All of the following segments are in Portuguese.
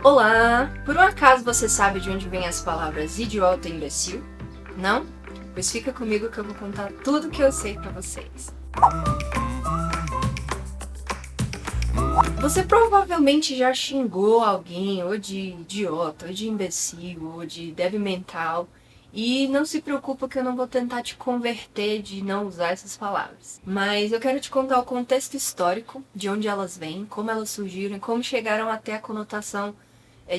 Olá! Por um acaso você sabe de onde vêm as palavras idiota e imbecil? Não? Pois fica comigo que eu vou contar tudo que eu sei pra vocês. Você provavelmente já xingou alguém ou de idiota, ou de imbecil, ou de débil mental, e não se preocupa que eu não vou tentar te converter de não usar essas palavras. Mas eu quero te contar o contexto histórico, de onde elas vêm, como elas surgiram e como chegaram até a conotação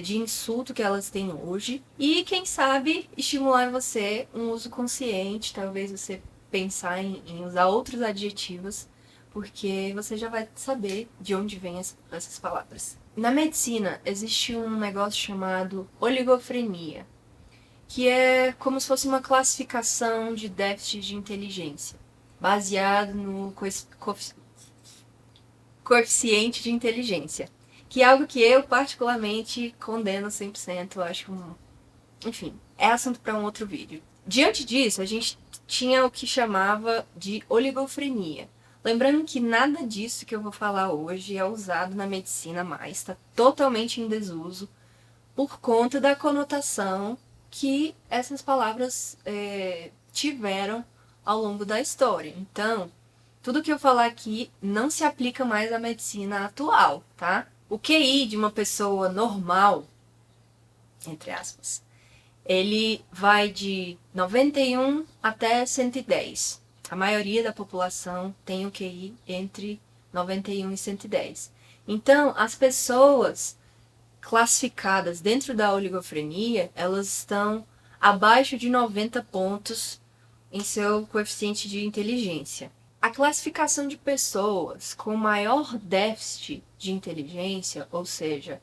de insulto que elas têm hoje. E quem sabe estimular em você um uso consciente, talvez você pensar em usar outros adjetivos, porque você já vai saber de onde vêm essas palavras. Na medicina existe um negócio chamado oligofrenia, que é como se fosse uma classificação de déficit de inteligência, baseado no coeficiente de inteligência, que é algo que eu particularmente condeno 100%, eu acho enfim, é assunto para um outro vídeo. Diante disso, a gente tinha o que chamava de oligofrenia. Lembrando que nada disso que eu vou falar hoje é usado na medicina mais, está totalmente em desuso por conta da conotação que essas palavras tiveram ao longo da história. Então, tudo que eu falar aqui não se aplica mais à medicina atual, tá? O QI de uma pessoa normal, entre aspas, ele vai de 91 até 110. A maioria da população tem o QI entre 91 e 110. Então, as pessoas classificadas dentro da oligofrenia, elas estão abaixo de 90 pontos em seu coeficiente de inteligência. A classificação de pessoas com maior déficit de inteligência, ou seja,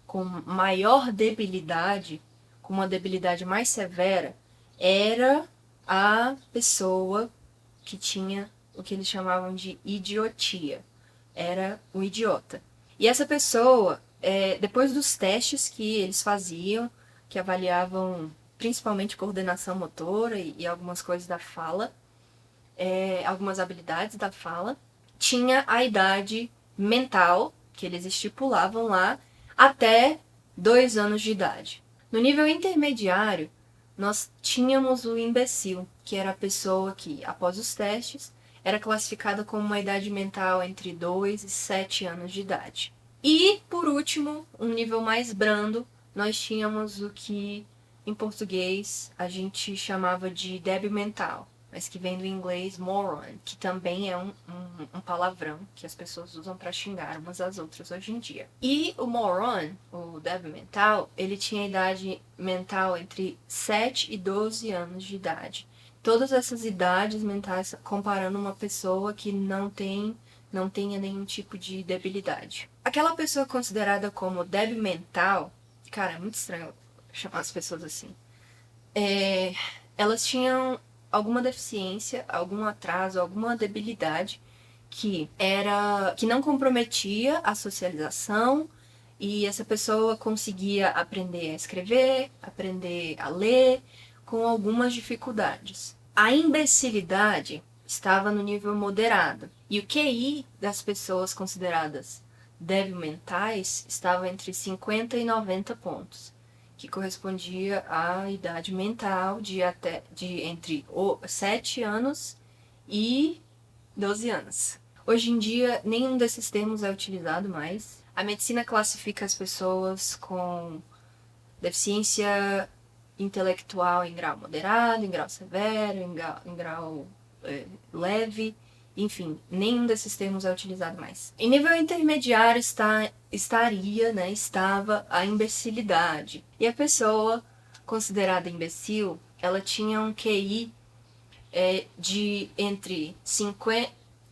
com maior debilidade, com uma debilidade mais severa, era a pessoa que tinha o que eles chamavam de idiotia. Era o idiota. E essa pessoa, depois dos testes que eles faziam, que avaliavam principalmente coordenação motora e algumas coisas da fala, algumas habilidades da fala, tinha a idade mental, que eles estipulavam lá, até 2 anos de idade. No nível intermediário, nós tínhamos o imbecil, que era a pessoa que, após os testes, era classificada como uma idade mental entre 2 e 7 anos de idade. E, por último, um nível mais brando, nós tínhamos o que, em português, a gente chamava de débil mental, mas que vem do inglês moron, que também é um palavrão que as pessoas usam para xingar umas às outras hoje em dia. E o moron, o débil mental, ele tinha idade mental entre 7 e 12 anos de idade. Todas essas idades mentais comparando uma pessoa que não tenha nenhum tipo de debilidade. Aquela pessoa considerada como débil mental, cara, é muito estranho chamar as pessoas assim. Elas tinham alguma deficiência, algum atraso, alguma debilidade que não comprometia a socialização, e essa pessoa conseguia aprender a escrever, aprender a ler, com algumas dificuldades. A imbecilidade estava no nível moderado, e o QI das pessoas consideradas débil mentais estava entre 50 e 90 pontos, que correspondia à idade mental de entre 7 anos e 12 anos. Hoje em dia, nenhum desses termos é utilizado mais. A medicina classifica as pessoas com deficiência intelectual em grau moderado, em grau severo, em grau leve, enfim, nenhum desses termos é utilizado mais. Em nível intermediário estava a imbecilidade. E a pessoa considerada imbecil, ela tinha um QI de entre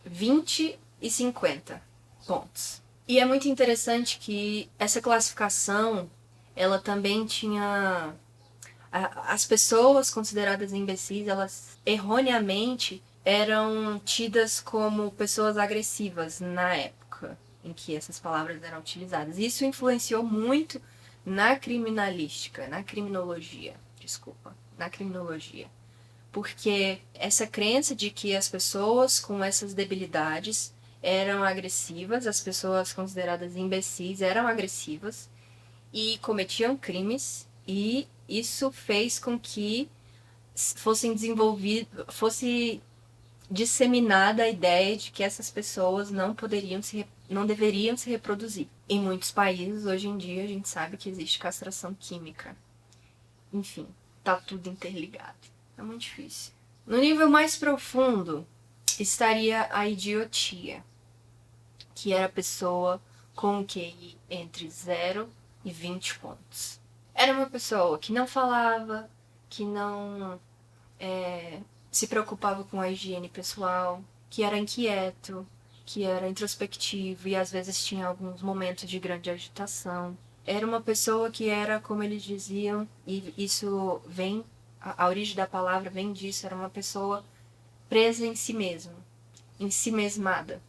20 e 50 pontos. E é muito interessante que essa classificação, ela também tinha... As pessoas consideradas imbecis, elas erroneamente eram tidas como pessoas agressivas na época em que essas palavras eram utilizadas. Isso influenciou muito na criminologia, porque essa crença de que as pessoas com essas debilidades eram agressivas, as pessoas consideradas imbecis eram agressivas, e cometiam crimes, e isso fez com que fosse disseminada a ideia de que essas pessoas não deveriam se reproduzir. Em muitos países, hoje em dia, a gente sabe que existe castração química. Enfim, tá tudo interligado. É muito difícil. No nível mais profundo estaria a idiotia, que era a pessoa com o QI entre 0 e 20 pontos. Era uma pessoa que não falava, que não se preocupava com a higiene pessoal, que era inquieto, que era introspectivo e às vezes tinha alguns momentos de grande agitação. Era uma pessoa que era, como eles diziam, e isso vem, a origem da palavra vem disso, era uma pessoa presa em si mesma, em si mesmada.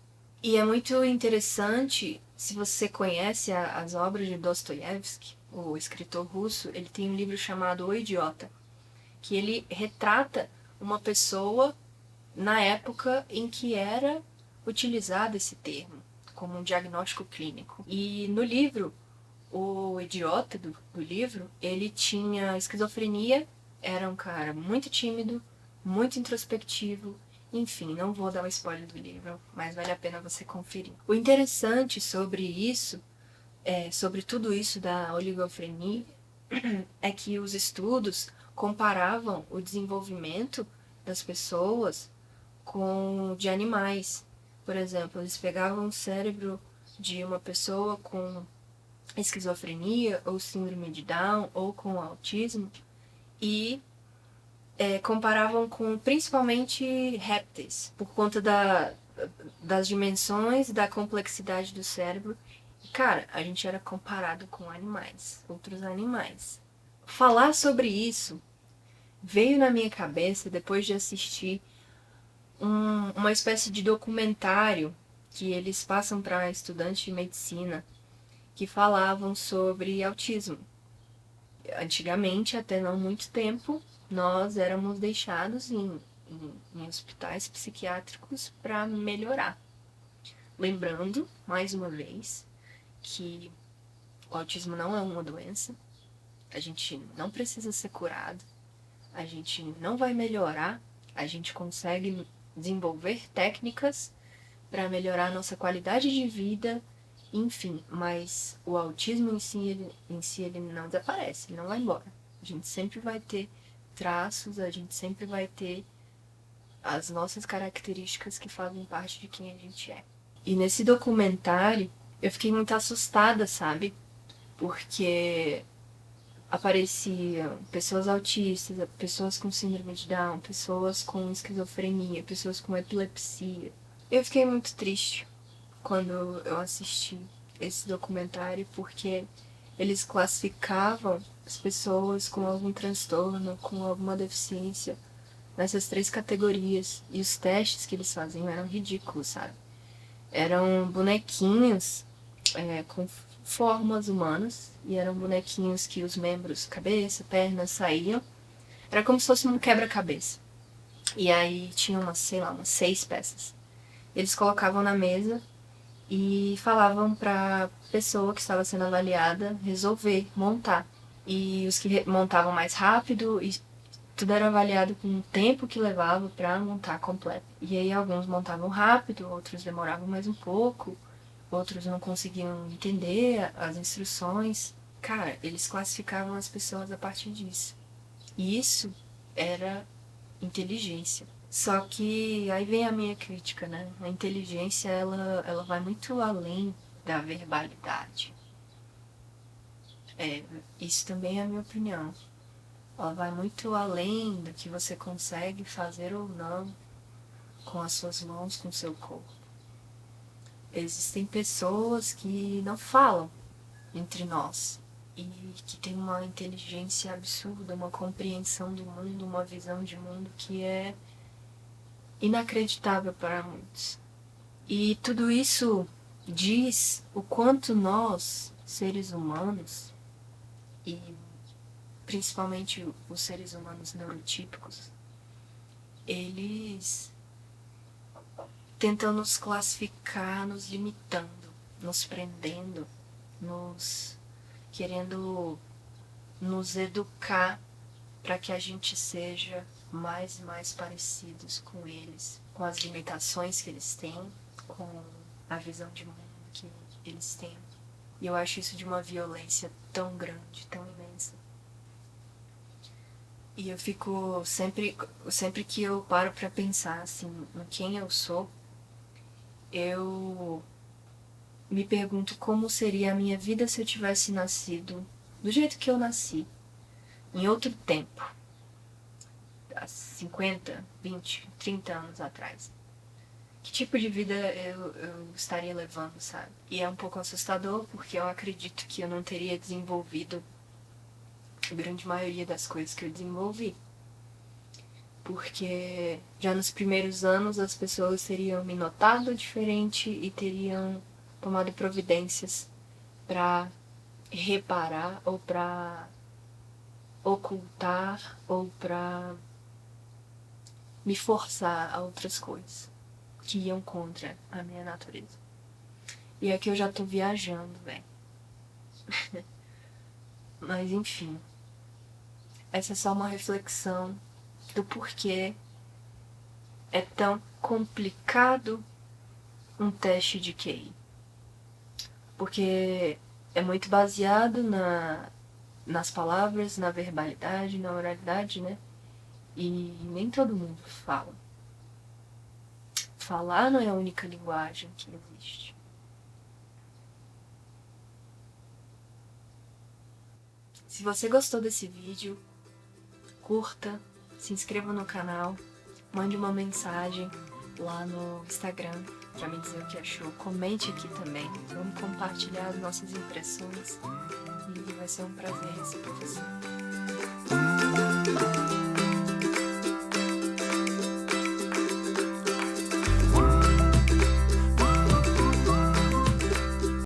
E é muito interessante, se você conhece as obras de Dostoiévski, o escritor russo, ele tem um livro chamado O Idiota, que ele retrata uma pessoa na época em que era utilizado esse termo como um diagnóstico clínico. E no livro, o idiota do livro, ele tinha esquizofrenia, era um cara muito tímido, muito introspectivo, enfim, não vou dar um spoiler do livro, mas vale a pena você conferir. O interessante sobre isso, sobre tudo isso da oligofrenia, é que os estudos comparavam o desenvolvimento das pessoas com o de animais. Por exemplo, eles pegavam o cérebro de uma pessoa com esquizofrenia ou síndrome de Down ou com autismo e comparavam com principalmente répteis, por conta das dimensões, da complexidade do cérebro. E, cara, a gente era comparado com animais, outros animais. Falar sobre isso veio na minha cabeça depois de assistir uma espécie de documentário que eles passam para estudantes de medicina que falavam sobre autismo. Antigamente, até não muito tempo, nós éramos deixados em hospitais psiquiátricos para melhorar. Lembrando, mais uma vez, que o autismo não é uma doença, a gente não precisa ser curado, a gente não vai melhorar, a gente consegue desenvolver técnicas para melhorar a nossa qualidade de vida, enfim, mas o autismo em si ele não desaparece, ele não vai embora. A gente sempre vai ter traços, a gente sempre vai ter as nossas características que fazem parte de quem a gente é. E nesse documentário eu fiquei muito assustada, sabe? Porque apareciam pessoas autistas, pessoas com síndrome de Down, pessoas com esquizofrenia, pessoas com epilepsia. Eu fiquei muito triste quando eu assisti esse documentário, porque eles classificavam as pessoas com algum transtorno, com alguma deficiência, nessas 3 categorias. E os testes que eles faziam eram ridículos, sabe? Eram bonequinhos com formas humanas, e eram bonequinhos que os membros, cabeça, pernas, saíam. Era como se fosse um quebra-cabeça. E aí tinha umas 6 peças. Eles colocavam na mesa e falavam para pessoa que estava sendo avaliada resolver montar. E os que montavam mais rápido, e tudo era avaliado com o tempo que levava para montar completo. E aí alguns montavam rápido, outros demoravam mais um pouco, outros não conseguiam entender as instruções. Cara, eles classificavam as pessoas a partir disso. E isso era inteligência. Só que aí vem a minha crítica, né? A inteligência, ela vai muito além da verbalidade. Isso também é a minha opinião. Ela vai muito além do que você consegue fazer ou não com as suas mãos, com o seu corpo. Existem pessoas que não falam entre nós e que têm uma inteligência absurda, uma compreensão do mundo, uma visão de mundo que é inacreditável para muitos. E tudo isso diz o quanto nós, seres humanos, e principalmente os seres humanos neurotípicos, eles tentam nos classificar, nos limitando, nos prendendo, nos querendo nos educar para que a gente seja mais e mais parecidos com eles, com as limitações que eles têm, com a visão de mundo que eles têm. E eu acho isso de uma violência tão grande, tão imensa. E eu fico sempre que eu paro pra pensar assim, em quem eu sou, eu me pergunto como seria a minha vida se eu tivesse nascido do jeito que eu nasci, em outro tempo, há 50, 20, 30 anos atrás. Que tipo de vida eu estaria levando, sabe? E é um pouco assustador, porque eu acredito que eu não teria desenvolvido a grande maioria das coisas que eu desenvolvi. Porque já nos primeiros anos as pessoas teriam me notado diferente e teriam tomado providências para reparar ou para ocultar ou para me forçar a outras coisas que iam contra a minha natureza. E aqui eu já tô viajando, velho. Mas enfim, essa é só uma reflexão do porquê é tão complicado um teste de QI. Porque é muito baseado nas palavras, na verbalidade, na oralidade, né? E nem todo mundo fala. Falar não é a única linguagem que existe. Se você gostou desse vídeo, curta, se inscreva no canal, mande uma mensagem lá no Instagram pra me dizer o que achou. Comente aqui também, vamos compartilhar as nossas impressões e vai ser um prazer receber você.